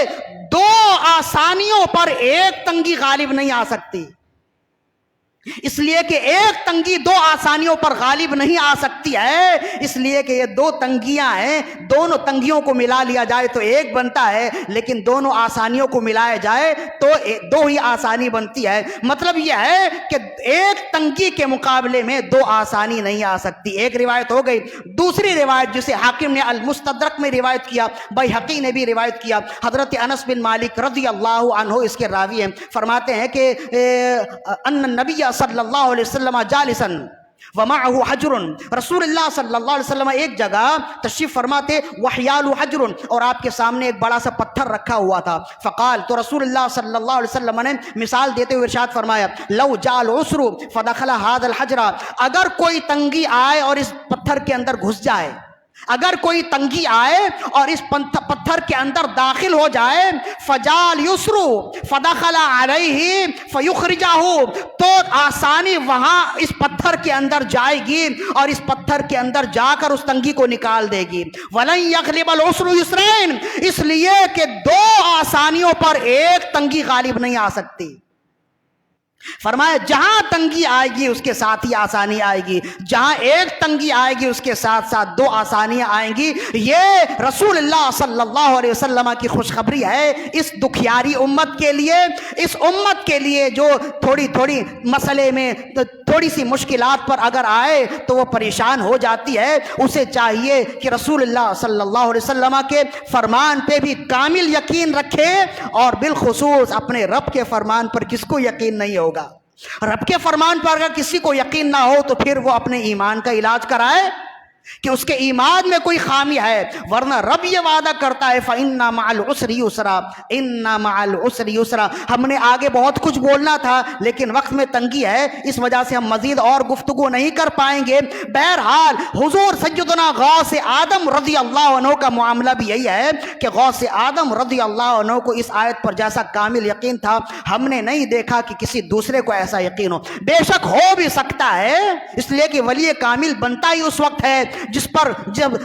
2 آسانیوں پر ایک تنگی غالب نہیں آ سکتی، اس لیے کہ ایک تنگی 2 آسانیوں پر غالب نہیں آ سکتی ہے، اس لیے کہ یہ 2 تنگیاں ہیں، دونوں تنگیوں کو ملا لیا جائے تو ایک بنتا ہے، لیکن دونوں آسانیوں کو ملایا جائے تو 2 ہی آسانی بنتی ہے۔ مطلب یہ ہے کہ ایک تنگی کے مقابلے میں 2 آسانی نہیں آ سکتی۔ ایک روایت ہو گئی، دوسری روایت جسے حاکم نے المستدرک میں روایت کیا، بیہقی نے بھی روایت کیا، حضرت انس بن مالک رضی اللہ عنہ اس کے راوی ہیں، فرماتے ہیں کہ ان النبی صلی اللہ علیہ وسلم جالسن ومعه حجر، رسول اللہ صلی اللہ علیہ وسلم ایک جگہ تشریف فرماتے، وحیال حجر، اور آپ کے سامنے ایک بڑا سا پتھر رکھا ہوا تھا، فقال، تو رسول اللہ صلی اللہ علیہ وسلم نے مثال دیتے ہوئے ارشاد فرمایا لو جال عسر فدخل هذا الحجر، اگر کوئی تنگی آئے اور اس پتھر کے اندر گھس جائے، اگر کوئی تنگی آئے اور اس پتھر کے اندر داخل ہو جائے، فجال یسرو فدخل علیہ فیخرجہ، تو آسانی وہاں اس پتھر کے اندر جائے گی اور اس پتھر کے اندر جا کر اس تنگی کو نکال دے گی۔ ولن یغلب العسر یسرین، اس لیے کہ 2 آسانیوں پر ایک تنگی غالب نہیں آ سکتی۔ فرمایا جہاں تنگی آئے گی اس کے ساتھ ہی آسانی آئے گی، جہاں ایک تنگی آئے گی اس کے ساتھ ساتھ 2 آسانیاں آئیں گی۔ یہ رسول اللہ صلی اللہ علیہ وسلم کی خوشخبری ہے اس دکھیاری امت کے لیے، اس امت کے لیے جو تھوڑی مسئلے میں تھوڑی سی مشکلات پر اگر آئے تو وہ پریشان ہو جاتی ہے، اسے چاہیے کہ رسول اللہ صلی اللہ علیہ وسلم کے فرمان پہ بھی کامل یقین رکھے، اور بالخصوص اپنے رب کے فرمان پر کس کو یقین نہیں ہوگا؟ رب کے فرمان پر اگر کسی کو یقین نہ ہو تو پھر وہ اپنے ایمان کا علاج کرائے، کہ اس کے ایمان میں کوئی خامی ہے، ورنہ رب یہ وعدہ کرتا ہے فَإِنَّ مَعَ الْعُسْرِ يُسْرًا، إِنَّ مَعَ الْعُسْرِ يُسْرًا۔ ہم نے آگے بہت کچھ بولنا تھا لیکن وقت میں تنگی ہے، اس وجہ سے ہم مزید اور گفتگو نہیں کر پائیں گے۔ بہرحال حضور سیدنا غوث آدم رضی اللہ عنہ کا معاملہ بھی یہی ہے کہ غوث آدم رضی اللہ عنہ کو اس آیت پر جیسا کامل یقین تھا، ہم نے نہیں دیکھا کہ کسی دوسرے کو ایسا یقین ہو۔ بے شک ہو بھی سکتا ہے، اس لیے کہ ولی کامل بنتا ہی اس وقت ہے جس پر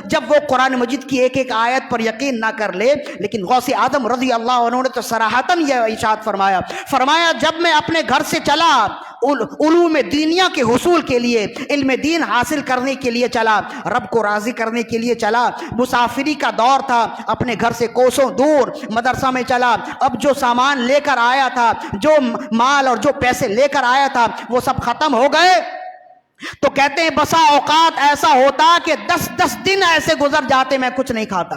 جب وہ قرآن مجید کی ایک ایک آیت پر یقین نہ کر لے۔ لیکن غوث آدم رضی اللہ عنہ نے تو صراحتاً یہ ارشاد فرمایا جب میں اپنے گھر سے چلا علوم دینیا کے حصول کے لیے، علم دین حاصل کرنے کے لیے چلا، رب کو راضی کرنے کے لیے چلا، مسافری کا دور تھا، اپنے گھر سے کوسوں دور مدرسہ میں چلا، اب جو سامان لے کر آیا تھا، جو مال اور جو پیسے لے کر آیا تھا وہ سب ختم ہو گئے، تو کہتے ہیں بسا اوقات ایسا ہوتا کہ 10 دن ایسے گزر جاتے میں کچھ نہیں کھاتا،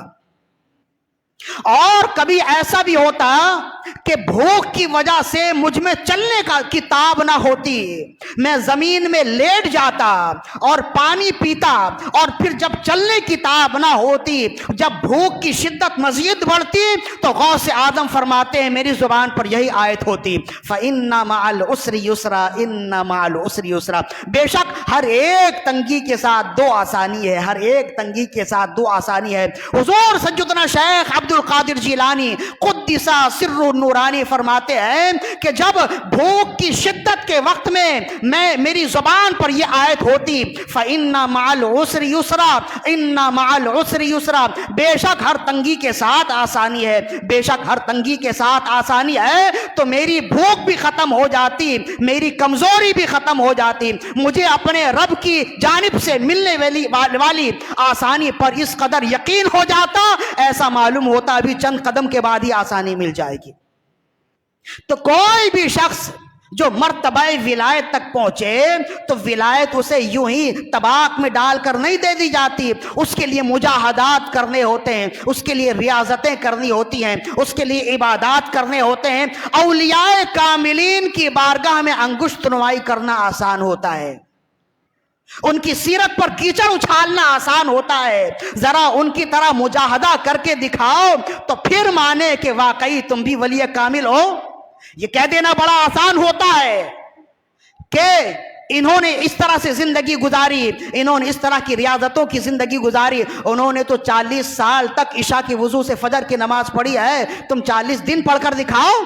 اور کبھی ایسا بھی ہوتا کہ بھوک کی وجہ سے مجھ میں چلنے کی تاب نہ ہوتی، میں زمین میں لیٹ جاتا اور پانی پیتا، اور پھر جب چلنے کی تاب نہ ہوتی، جب بھوک کی شدت مزید بڑھتی تو غوث آدم فرماتے ہیں میری زبان پر یہی آیت ہوتی فَإِنَّ مَعَ الْعُسْرِ يُسْرًا إِنَّ مَعَ الْعُسْرِ يُسْرًا۔ بے شک ہر ایک تنگی کے ساتھ دو آسانی ہے، ہر ایک تنگی کے ساتھ دو آسانی ہے۔ حضور سیدنا شیخ عبد القادر جیلانی قدس سر النورانی فرماتے ہیں کہ جب بھوک کی شدت کے وقت میں میری زبان پر یہ آیت ہوتی فَإِنَّ مَعَ الْعُسْرِ يُسْرًا إِنَّ مَعَ الْعُسْرِ يُسْرًا، بے شک ہر تنگی کے ساتھ آسانی ہے، بے شک ہر تنگی کے ساتھ آسانی ہے، تو میری بھوک بھی ختم ہو جاتی، میری کمزوری بھی ختم ہو جاتی، مجھے اپنے رب کی جانب سے ملنے والی آسانی پر اس قدر یقین ہو جاتا، ایسا معلوم ہوتا ابھی چند قدم کے بعد ہی آسانی مل جائے گی۔ تو کوئی بھی شخص جو مرتبہ ولایت تک پہنچے تو ولایت اسے یوں ہی طباق میں ڈال کر نہیں دے دی جاتی، اس کے لیے مجاہدات کرنے ہوتے ہیں، اس کے لیے ریاضتیں کرنی ہوتی ہیں، اس کے لیے عبادات کرنے ہوتے ہیں۔ اولیاء کاملین کی بارگاہ میں انگشت نمائی کرنا آسان ہوتا ہے، ان کی سیرت پر کیچڑ اچھالنا آسان ہوتا ہے، ذرا ان کی طرح مجاہدہ کر کے دکھاؤ تو پھر مانے کہ واقعی تم بھی ولی کامل ہو۔ یہ کہہ دینا بڑا آسان ہوتا ہے کہ انہوں نے اس طرح سے زندگی گزاری، انہوں نے اس طرح کی ریاضتوں کی زندگی گزاری، انہوں نے تو 40 سال تک عشاء کی وضو سے فجر کی نماز پڑھی ہے، تم 40 دن پڑھ کر دکھاؤ،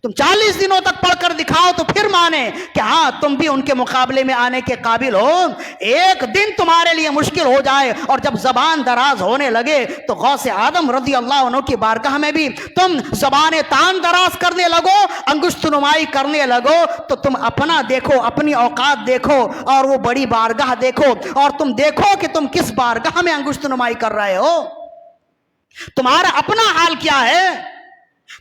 تم 40 دنوں تک پڑھ کر دکھاؤ تو پھر مانے کہ ہاں تم بھی ان کے مقابلے میں آنے کے قابل ہو۔ ایک دن تمہارے لیے مشکل ہو جائے اور جب زبان دراز ہونے لگے تو غوث آدم رضی اللہ عنہ کی بارگاہ میں بھی تم زبان تان دراز کرنے لگو، انگشت نمائی کرنے لگو، تو تم اپنا دیکھو، اپنی اوقات دیکھو اور وہ بڑی بارگاہ دیکھو، اور تم دیکھو کہ تم کس بارگاہ میں انگشت نمائی کر رہے ہو، تمہارا اپنا حال کیا ہے۔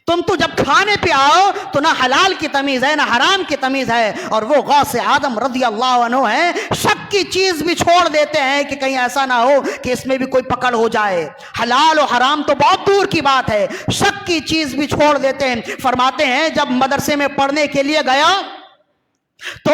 تم تو جب کھانے پہ آؤ تو نہ حلال کی تمیز ہے نہ حرام کی تمیز ہے، اور وہ غوث آدم رضی اللہ عنہ ہیں، شک کی چیز بھی چھوڑ دیتے ہیں کہ کہیں ایسا نہ ہو کہ اس میں بھی کوئی پکڑ ہو جائے، حلال و حرام تو بہت دور کی بات ہے، شک کی چیز بھی چھوڑ دیتے ہیں۔ فرماتے ہیں جب مدرسے میں پڑھنے کے لیے گیا تو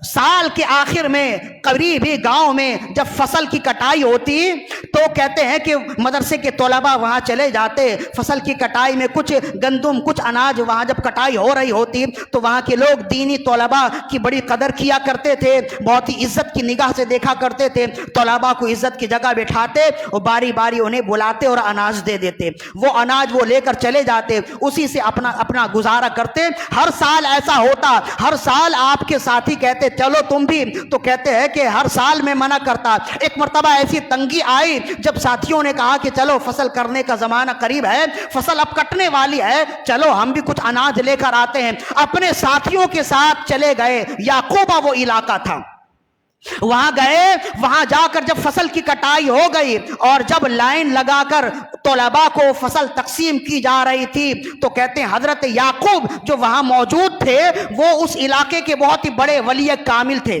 سال کے آخر میں قریبی گاؤں میں جب فصل کی کٹائی ہوتی تو کہتے ہیں کہ مدرسے کے طلباء وہاں چلے جاتے، فصل کی کٹائی میں کچھ گندم کچھ اناج وہاں جب کٹائی ہو رہی ہوتی تو وہاں کے لوگ دینی طلباء کی بڑی قدر کیا کرتے تھے، بہت ہی عزت کی نگاہ سے دیکھا کرتے تھے، طلباء کو عزت کی جگہ بٹھاتے اور باری باری انہیں بلاتے اور اناج دے دیتے، وہ اناج وہ لے کر چلے جاتے، اسی سے اپنا گزارا کرتے۔ ہر سال ایسا ہوتا، ہر سال آپ کے ساتھی کہتے چلو تم بھی، تو کہتے ہیں کہ ہر سال میں منع کرتا۔ ایک مرتبہ ایسی تنگی آئی جب ساتھیوں نے کہا کہ چلو فصل کرنے کا زمانہ قریب ہے، فصل اب کٹنے والی ہے، چلو ہم بھی کچھ اناج لے کر آتے ہیں، اپنے ساتھیوں کے ساتھ چلے گئے۔ یعقوبہ وہ علاقہ تھا، وہاں گئے، وہاں جا کر جب فصل کی کٹائی ہو گئی اور جب لائن لگا کر طلباء کو فصل تقسیم کی جا رہی تھی تو کہتے ہیں حضرت یعقوب جو وہاں موجود تھے وہ اس علاقے کے بہت ہی بڑے ولی کامل تھے،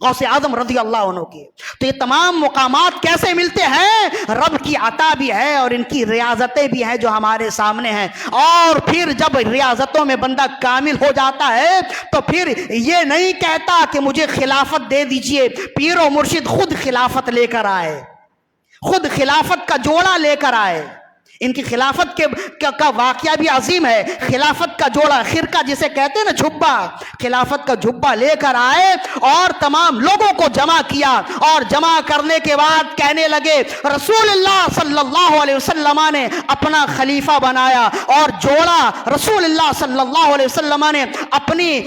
غوث اعظم رضی اللہ عنہ کی. تو یہ تمام مقامات کیسے ملتے ہیں؟ رب کی عطا بھی ہے اور ان کی ریاضتیں بھی ہیں جو ہمارے سامنے ہیں. اور پھر جب ریاضتوں میں بندہ کامل ہو جاتا ہے تو پھر یہ نہیں کہتا کہ مجھے خلافت دے دیجئے. پیر و مرشد خود خلافت لے کر آئے، خود خلافت کا جوڑا لے کر آئے. ان کی خلافت کا واقعہ بھی عظیم ہے. خلافت کا جوڑا، خرقہ جسے کہتے ہیں نا، جھبا، خلافت کا جھبا لے کر آئے اور تمام لوگوں کو جمع کیا. اور جمع کرنے کے بعد کہنے لگے رسول اللہ صلی اللہ علیہ وسلم نے اپنا خلیفہ بنایا. اور جوڑا رسول اللہ صلی اللہ علیہ وسلم نے اپنی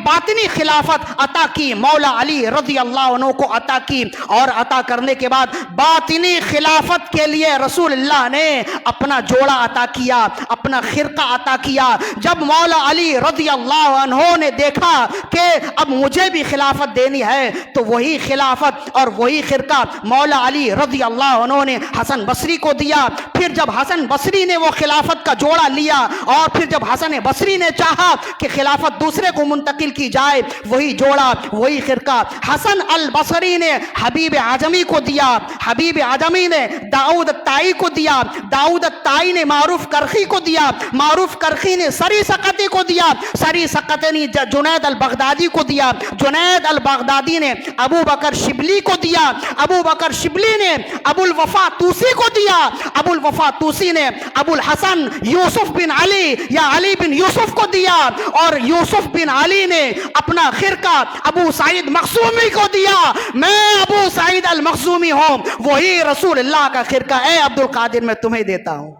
باطنی خلافت عطا کی، مولا علی رضی اللہ عنہ کو عطا کی. اور عطا کرنے کے بعد باطنی خلافت کے لیے رسول اللہ نے اپنا جوڑا عطا کیا، اپنا خرقہ عطا کیا. جب مولا علی رضی اللہ عنہ نے دیکھا کہ اب مجھے بھی خلافت دینی ہے تو وہی خلافت اور وہی خرقہ مولا علی رضی اللہ عنہ نے حسن بصری کو دیا. پھر جب حسن بصری نے وہ خلافت کا جوڑا لیا اور پھر جب حسن بصری نے چاہا کہ خلافت دوسرے کو منتقل کی جائے، وہی جوڑا وہی خرقہ حسن البصری نے حبیب اعظمی کو دیا، حبیب اعظمی نے داؤد الطائی کو دیا، داؤد الطائی نے معروف کرخی کو دیا، معروف کرخی نے سری سقطی کو دیا، سری سقطی نے جنید البغدادی کو دیا، جنید البغدادی نے ابو بکر شبلی کو دیا، ابو بکر شبلی نے ابو الوفا طوسی کو دیا، ابو الوفا طوسی نے ابو الحسن یوسف بن علی یا علی بن یوسف کو دیا، اور یوسف بن علی نے اپنا خرقہ ابو سعید مخزومی کو دیا. میں ابو سعید المخزومی ہوں، وہی رسول اللہ کا خرقہ اے عبد القادر میں تمہیں دیتا ہوں.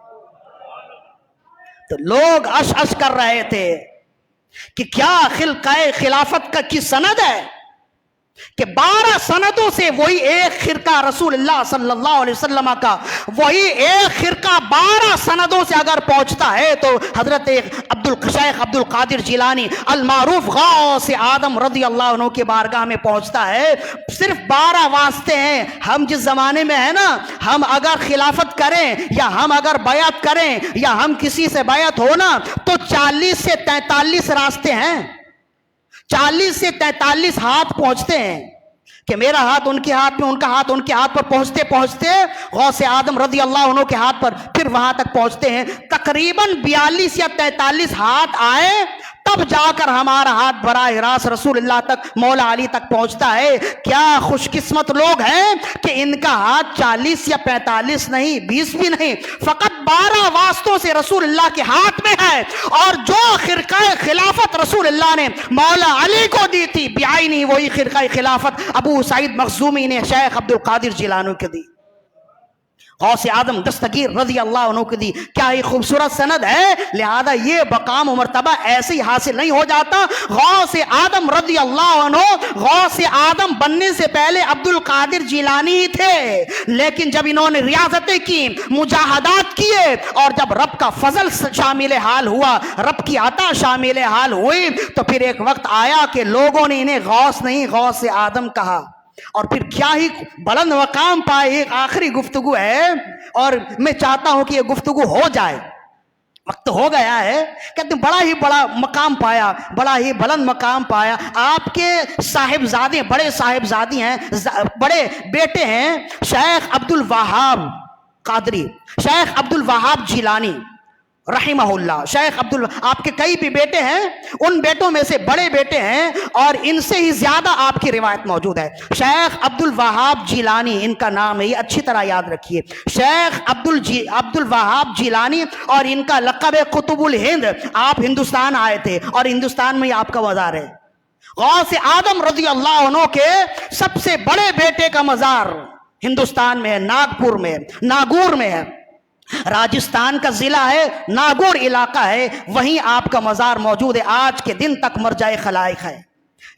تو لوگ اش اش کر رہے تھے کہ کیا خلقہ خلافت کا کی سند ہے کہ 12 سندوں سے وہی ایک خرقہ رسول اللہ صلی اللہ علیہ وسلم کا، وہی ایک خرقہ 12 سندوں سے اگر پہنچتا ہے تو حضرت شیخ عبد القادر جیلانی المعروف غوث اعظم رضی اللہ عنہ کے بارگاہ میں پہنچتا ہے. صرف 12 واسطے ہیں. ہم جس زمانے میں ہیں نا، ہم اگر خلافت کریں یا ہم اگر بیعت کریں یا ہم کسی سے بیعت ہونا تو 40 سے 43 راستے ہیں، 40 سے 43 ہاتھ پہنچتے ہیں کہ میرا ہاتھ ان کے ہاتھ میں، ان کا ہاتھ ان کے ہاتھ پر پہنچتے پہنچتے غوث اعظم رضی اللہ عنہ کے ہاتھ پر پھر وہاں تک پہنچتے ہیں. تقریباً 42 یا 43 ہاتھ آئے تب جا کر ہمارا ہاتھ براہ راست رسول اللہ تک، مولا علی تک پہنچتا ہے. کیا خوش قسمت لوگ ہیں کہ ان کا ہاتھ 40 یا 45 نہیں، 20 بھی نہیں، فقط 12 واسطوں سے رسول اللہ کے ہاتھ میں ہے. اور جو خرقہ خلافت رسول اللہ نے مولا علی کو دی تھی بعینی، وہی خرقہ خلافت ابو سعید مخزومی نے شیخ عبد القادر جیلانی کو دی، غوث اعظم دستگیر رضی اللہ عنہ کو دی. کیا یہ خوبصورت سند ہے؟ لہذا یہ مقام و مرتبہ ایسے ہی حاصل نہیں ہو جاتا. غوث اعظم رضی اللہ عنہ غوث اعظم بننے سے پہلے عبد القادر جیلانی ہی تھے، لیکن جب انہوں نے ریاضتیں کی، مجاہدات کیے، اور جب رب کا فضل شامل حال ہوا، رب کی عطا شامل حال ہوئی، تو پھر ایک وقت آیا کہ لوگوں نے انہیں غوث نہیں غوث اعظم کہا. اور پھر کیا ہی بلند مقام پائے. ایک آخری گفتگو ہے اور میں چاہتا ہوں کہ یہ گفتگو ہو جائے، وقت ہو گیا ہے. کہتے ہیں بڑا ہی بڑا مقام پایا، بڑا ہی بلند مقام پایا. آپ کے صاحبزادے، بڑے صاحبزادی ہیں، بڑے بیٹے ہیں شیخ عبد الوہاب قادری، شیخ عبد الوہاب جیلانی رحمہ اللہ. شیخ آپ کے کئی بھی بیٹے ہیں، ان بیٹوں میں سے بڑے بیٹے ہیں اور ان سے ہی زیادہ آپ کی روایت موجود ہے. شیخ عبد الوہاب جیلانی ان کا نام ہے، یہ اچھی طرح یاد رکھیے. شیخ عبد الوہاب جیلانی، اور ان کا لقب ہے قطب الہند. آپ ہندوستان آئے تھے اور ہندوستان میں ہی آپ کا مزار ہے. غوث اعظم رضی اللہ عنہ کے سب سے بڑے بیٹے کا مزار ہندوستان میں ہے، ناگپور میں، ناگور میں ہے. راجستھان کا ضلع ہے، ناگور علاقہ ہے، وہیں آپ کا مزار موجود ہے. آج کے دن تک مرجع خلائق ہے.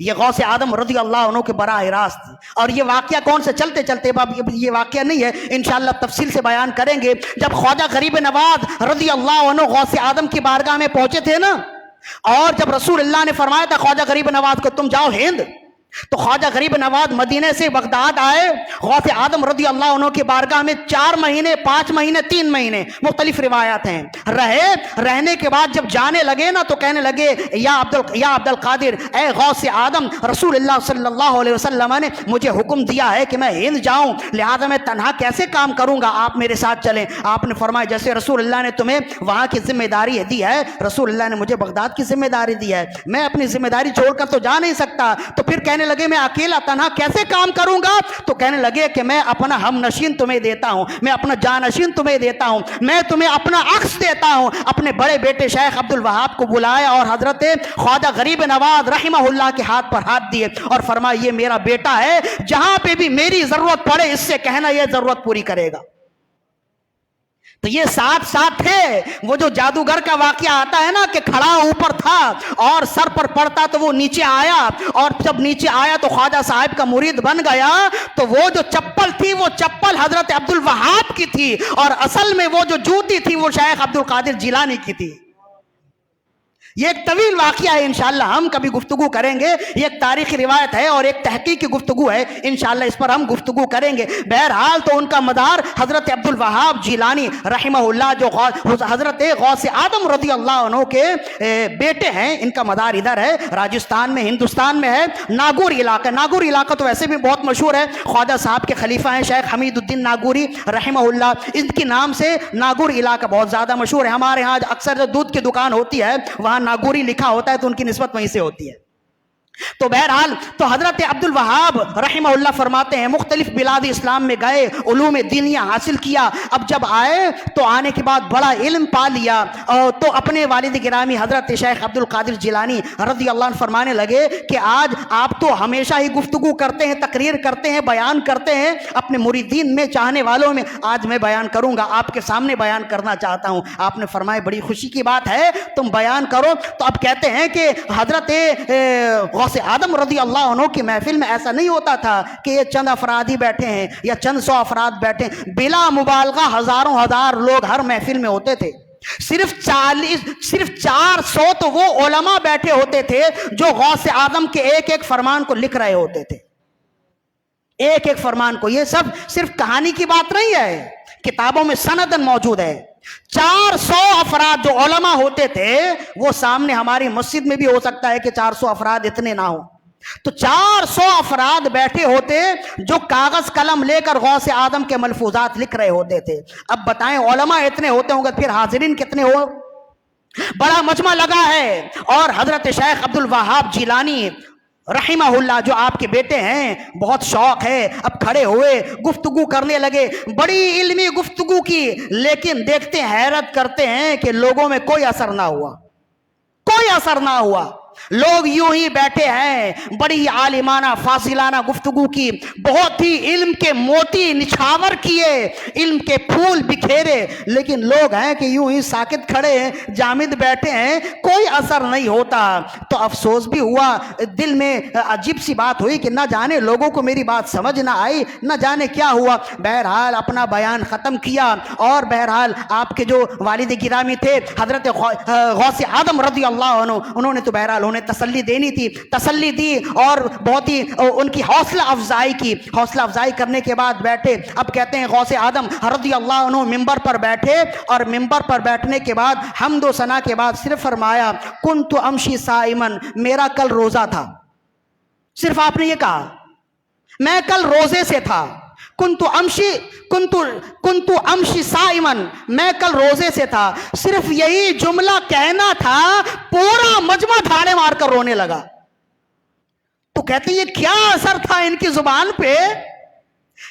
یہ غوث اعظم رضی اللہ عنہ کے براہ راست. اور یہ واقعہ کون سے چلتے چلتے، یہ واقعہ نہیں ہے، انشاءاللہ تفصیل سے بیان کریں گے. جب خواجہ غریب نواز رضی اللہ عنہ غوث اعظم کی بارگاہ میں پہنچے تھے نا، اور جب رسول اللہ نے فرمایا تھا خواجہ غریب نواز کو تم جاؤ ہند، تو خواجہ غریب نواز مدینے سے بغداد آئے، غوث آدم رضی اللہ عنہ کی بارگاہ میں 4 مہینے 5 مہینے 3 مہینے مختلف روایات ہیں رہنے کے بعد جب جانے لگے نا تو کہنے لگے یا عبد القادر، اے غوث آدم، رسول اللہ صلی اللہ علیہ وسلم نے مجھے حکم دیا ہے کہ میں ہند جاؤں، لہذا میں تنہا کیسے کام کروں گا، آپ میرے ساتھ چلیں۔ آپ نے فرمایا جیسے رسول اللہ نے تمہیں وہاں کی ذمہ داری دی ہے، رسول اللہ نے مجھے بغداد کی ذمہ داری دی ہے، میں اپنی ذمہ داری چھوڑ کر تو جا نہیں سکتا۔ تو پھر کہنے لگے میں اکیلا تنہا کیسے کام کروں گا؟ تو کہنے لگے کہ میں اپنا ہم نشین تمہیں دیتا ہوں، میں اپنا جانشین تمہیں دیتا ہوں، میں تمہیں اپنا عکس دیتا ہوں۔ اپنے بڑے بیٹے شیخ عبد الوہاب کو بلایا اور حضرت خواجہ غریب نواز رحمہ اللہ کے ہاتھ پر ہاتھ دیے اور فرمایا یہ میرا بیٹا ہے، جہاں پہ بھی میری ضرورت پڑے اس سے کہنا یہ ضرورت پوری کرے گا۔ تو یہ ساتھ ساتھ تھے۔ وہ جو جادوگر کا واقعہ آتا ہے نا کہ کھڑا اوپر تھا اور سر پر پڑتا تو وہ نیچے آیا، اور جب نیچے آیا تو خواجہ صاحب کا مرید بن گیا، تو وہ جو چپل تھی وہ چپل حضرت عبد الوہاب کی تھی، اور اصل میں وہ جو جوتی تھی وہ شیخ عبد القادر جیلانی کی تھی۔ یہ ایک طویل واقعہ ہے، انشاءاللہ ہم کبھی گفتگو کریں گے، یہ ایک تاریخی روایت ہے اور ایک تحقیقی گفتگو ہے، انشاءاللہ اس پر ہم گفتگو کریں گے۔ بہرحال تو ان کا مدار حضرت عبد الوہاب جیلانی رحمہ اللہ جو حضرت غوث آدم رضی اللہ عنہ کے بیٹے ہیں، ان کا مدار ادھر ہے، راجستھان میں، ہندوستان میں ہے، ناگور علاقہ۔ ناگور علاقہ تو ویسے بھی بہت مشہور ہے، خواجہ صاحب کے خلیفہ ہیں شیخ حمید الدین ناگوری رحمہ اللہ، ان کے نام سے ناگور علاقہ بہت زیادہ مشہور ہے۔ ہمارے ہاں اکثر جو دودھ کی دکان ہوتی ہے وہاں ناگوری لکھا ہوتا ہے تو ان کی نسبت وہیں سے ہوتی ہے۔ تو بہرحال تو حضرت عبد الوہاب رحمہ اللہ فرماتے ہیں مختلف بلاد اسلام میں گئے، علوم دینیہ حاصل کیا، اب جب آئے تو آنے کے بعد بڑا علم پا لیا، تو اپنے والد گرامی حضرت شیخ عبد القادر جیلانی رضی اللہ عنہ فرمانے لگے کہ آج آپ تو ہمیشہ ہی گفتگو کرتے ہیں، تقریر کرتے ہیں، بیان کرتے ہیں اپنے مریدین میں، چاہنے والوں میں، آج میں بیان کروں گا، آپ کے سامنے بیان کرنا چاہتا ہوں۔ آپ نے فرمایا بڑی خوشی کی بات ہے، تم بیان کرو۔ تو اب کہتے ہیں کہ حضرت غوث آدم رضی اللہ عنہ کی محفل میں ایسا نہیں ہوتا تھا کہ یہ چند افراد ہی بیٹھے ہیں یا چند 100 افراد بیٹھے ہیں، بلا مبالغہ ہزاروں ہزار لوگ ہر محفل میں ہوتے تھے۔ صرف 400 تو وہ علماء بیٹھے ہوتے تھے جو غوث آدم کے ایک ایک فرمان کو لکھ رہے ہوتے تھے، ایک ایک فرمان کو۔ یہ سب صرف کہانی کی بات نہیں ہے، کتابوں میں سندن موجود ہے۔ 400 افراد جو علماء ہوتے تھے وہ سامنے ہماری مسجد میں بھی ہو سکتا ہے کہ 400 افراد اتنے نہ ہوں، تو 400 افراد بیٹھے ہوتے جو کاغذ قلم لے کر غوث آدم کے ملفوظات لکھ رہے ہوتے تھے۔ اب بتائیں علماء اتنے ہوتے ہوں گے پھر حاضرین کتنے ہو؟ بڑا مجمع لگا ہے، اور حضرت شیخ عبد الوہاب جیلانی رحمہ اللہ جو آپ کے بیٹے ہیں، بہت شوق ہے، اب کھڑے ہوئے گفتگو کرنے لگے، بڑی علمی گفتگو کی، لیکن دیکھتے حیرت کرتے ہیں کہ لوگوں میں کوئی اثر نہ ہوا، کوئی اثر نہ ہوا۔ لوگ یوں ہی بیٹھے ہیں، بڑی عالمانہ فاضلانہ گفتگو کی، بہت ہی علم کے موتی نچھاور کیے، علم کے پھول بکھیرے، لیکن لوگ ہیں کہ یوں ہی ساکت کھڑے ہیں، جامد بیٹھے ہیں، کوئی اثر نہیں ہوتا۔ تو افسوس بھی ہوا، دل میں عجیب سی بات ہوئی کہ نہ جانے لوگوں کو میری بات سمجھ نہ آئی، نہ جانے کیا ہوا۔ بہرحال اپنا بیان ختم کیا، اور بہرحال آپ کے جو والد گرامی تھے حضرت غوث آدم رضی اللہ عنہ، انہوں نے تو بہرحال انہیں تسلی دینی تھی، تسلی دی، اور بہت ہی ان کی حوصلہ افزائی کی۔ حوصلہ افزائی کرنے کے بعد بیٹھے۔ اب کہتے ہیں غوث آدم رضی اللہ عنہ ممبر پر بیٹھے، اور ممبر پر بیٹھنے کے بعد حمد و ثنا کے بعد صرف فرمایا کنت امشی صائمن، میرا کل روزہ تھا۔ صرف آپ نے یہ کہا میں کل روزے سے تھا، کنتو امشی صائمن، میں کل روزے سے تھا۔ صرف یہی جملہ کہنا تھا، پورا مجمع دھاڑے مار کر رونے لگا۔ تو کہتے ہیں یہ کیا اثر تھا ان کی زبان پہ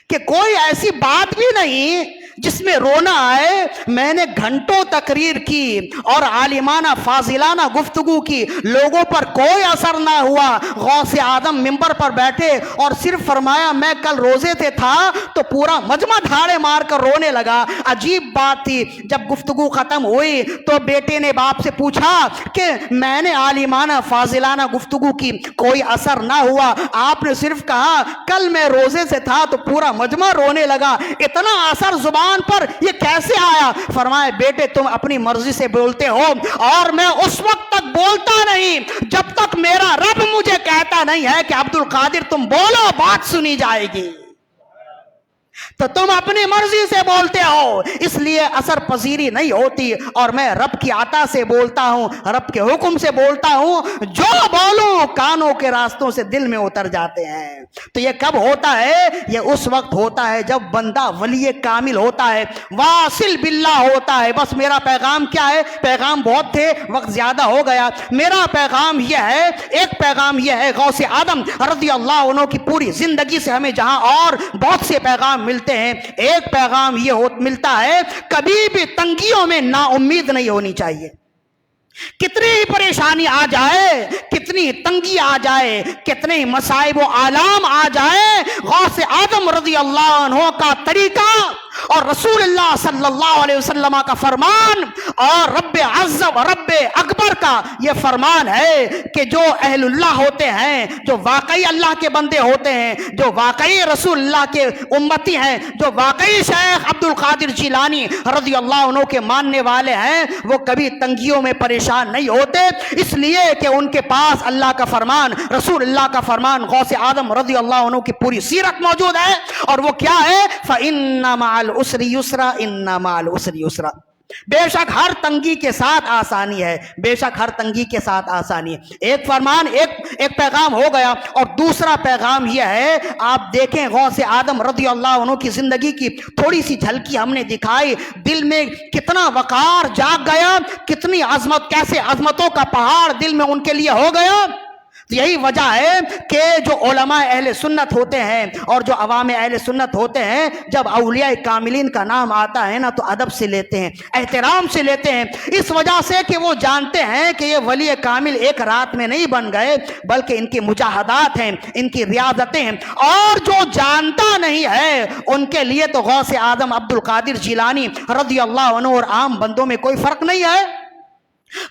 کہ کوئی ایسی بات بھی نہیں جس میں رونا آئے۔ میں نے گھنٹوں تقریر کی اور عالمانہ فاضلانہ گفتگو کی، لوگوں پر کوئی اثر نہ ہوا۔ غوث آدم ممبر پر بیٹھے اور صرف فرمایا میں کل روزے سے تھا، تو پورا مجمع دھاڑے مار کر رونے لگا۔ عجیب بات تھی، جب گفتگو ختم ہوئی تو بیٹے نے باپ سے پوچھا کہ میں نے عالمانہ فاضلانہ گفتگو کی، کوئی اثر نہ ہوا، آپ نے صرف کہا کل میں روزے سے تھا، تو پورا مجمع رونے لگا، اتنا اثر زبان پر یہ کیسے آیا؟ فرمایا بیٹے تم اپنی مرضی سے بولتے ہو، اور میں اس وقت تک بولتا نہیں جب تک میرا رب مجھے کہتا ایسا نہیں ہے کہ عبد القادر تم بولو بات سنی جائے گی، تو تم اپنی مرضی سے بولتے ہو، اس لیے اثر پذیری نہیں ہوتی، اور میں رب کی عطا سے بولتا ہوں، رب کے حکم سے بولتا ہوں، جو بولوں کانوں کے راستوں سے دل میں اتر جاتے ہیں۔ تو یہ کب ہوتا ہے؟ یہ اس وقت ہوتا ہے جب بندہ ولی کامل ہوتا ہے، واصل باللہ ہوتا ہے۔ بس میرا پیغام کیا ہے؟ پیغام بہت تھے، وقت زیادہ ہو گیا۔ میرا پیغام یہ ہے، ایک پیغام یہ ہے، غوث اعظم رضی اللہ عنہ کی پوری زندگی سے ہمیں جہاں اور بہت سے پیغام ملتے ہیں، ایک پیغام یہ ملتا ہے، کبھی بھی تنگیوں میں نا امید نہیں ہونی چاہیے۔ کتنی ہی پریشانی آ جائے، کتنی تنگی آ جائے، کتنے ہی مصائب و آلام آ جائے، غوث اعظم رضی اللہ عنہ کا طریقہ اور رسول اللہ صلی اللہ علیہ وسلم کا فرمان اور رب عز و رب اکبر کا یہ فرمان ہے کہ جو اہل اللہ ہوتے ہیں، جو واقعی اللہ کے بندے ہوتے ہیں، جو واقعی رسول اللہ کے امتی ہیں، جو واقعی شیخ عبد القادر جیلانی رضی اللہ عنہ کے ماننے والے ہیں، وہ کبھی تنگیوں میں پریشان نہیں ہوتے، اس لیے کہ ان کے پاس اللہ کا فرمان، رسول اللہ کا فرمان، غوث اعظم رضی اللہ عنہ کی پوری سیرت موجود ہے، اور وہ کیا ہے؟ فَإِنَّ مَعَ الْعُسْرِ يُسْرًا إِنَّ مَعَ الْعُسْرِ يُسْرًا۔ بے شک ہر تنگی کے ساتھ آسانی ہے، بے شک ہر تنگی کے ساتھ آسانی ہے۔ ایک فرمان، ایک پیغام ہو گیا، اور دوسرا پیغام یہ ہے، آپ دیکھیں غوث اعظم رضی اللہ عنہ کی زندگی کی تھوڑی سی جھلکی ہم نے دکھائی، دل میں کتنا وقار جاگ گیا، کتنی عظمت، کیسے عظمتوں کا پہاڑ دل میں ان کے لیے ہو گیا۔ یہی وجہ ہے کہ جو علماء اہل سنت ہوتے ہیں اور جو عوام اہل سنت ہوتے ہیں، جب اولیاء کاملین کا نام آتا ہے نا تو ادب سے لیتے ہیں، احترام سے لیتے ہیں، اس وجہ سے کہ وہ جانتے ہیں کہ یہ ولی کامل ایک رات میں نہیں بن گئے، بلکہ ان کی مجاہدات ہیں، ان کی ریاضتیں ہیں، اور جو جانتا نہیں ہے ان کے لیے تو غوث اعظم عبد القادر جیلانی رضی اللہ عنہ اور عام بندوں میں کوئی فرق نہیں ہے۔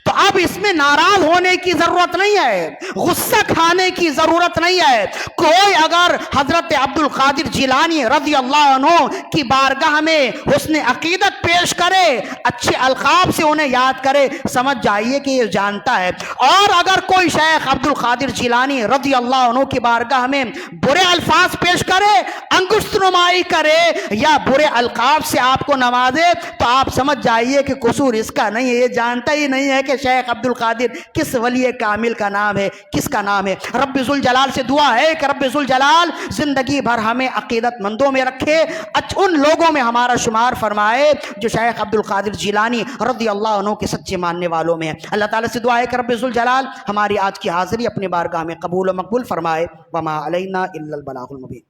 تو اب اس میں ناراض ہونے کی ضرورت نہیں ہے، غصہ کھانے کی ضرورت نہیں ہے۔ کوئی اگر حضرت عبد القادر جیلانی رضی اللہ عنہ کی بارگاہ میں حسن عقیدت پیش کرے، اچھے القاب سے انہیں یاد کرے، سمجھ جائیے کہ یہ جانتا ہے۔ اور اگر کوئی شیخ عبد القادر جیلانی رضی اللہ عنہ کی بارگاہ میں برے الفاظ پیش کرے، انگشت نمائی کرے یا برے القاب سے آپ کو نوازے، تو آپ سمجھ جائیے کہ قصور اس کا نہیں ہے، یہ جانتا ہی نہیں ہے کہ شیخ عبد القادر کس ولی کامل کا نام ہے، کس کا نام ہے۔ رب ذوالجلال سے دعا ہے کہ رب ذوالجلال زندگی بھر ہمیں عقیدت مندوں میں رکھے، ان لوگوں میں ہمارا شمار فرمائے جو شیخ عبد القادر جیلانی رضی اللہ عنہ کے سچے ماننے والوں میں ہیں۔ اللہ تعالیٰ سے دعا ہے کہ رب ذوالجلال ہماری آج کی حاضری اپنے بارگاہ میں قبول و مقبول فرمائے۔ وما علینا الا البلاغ المبین۔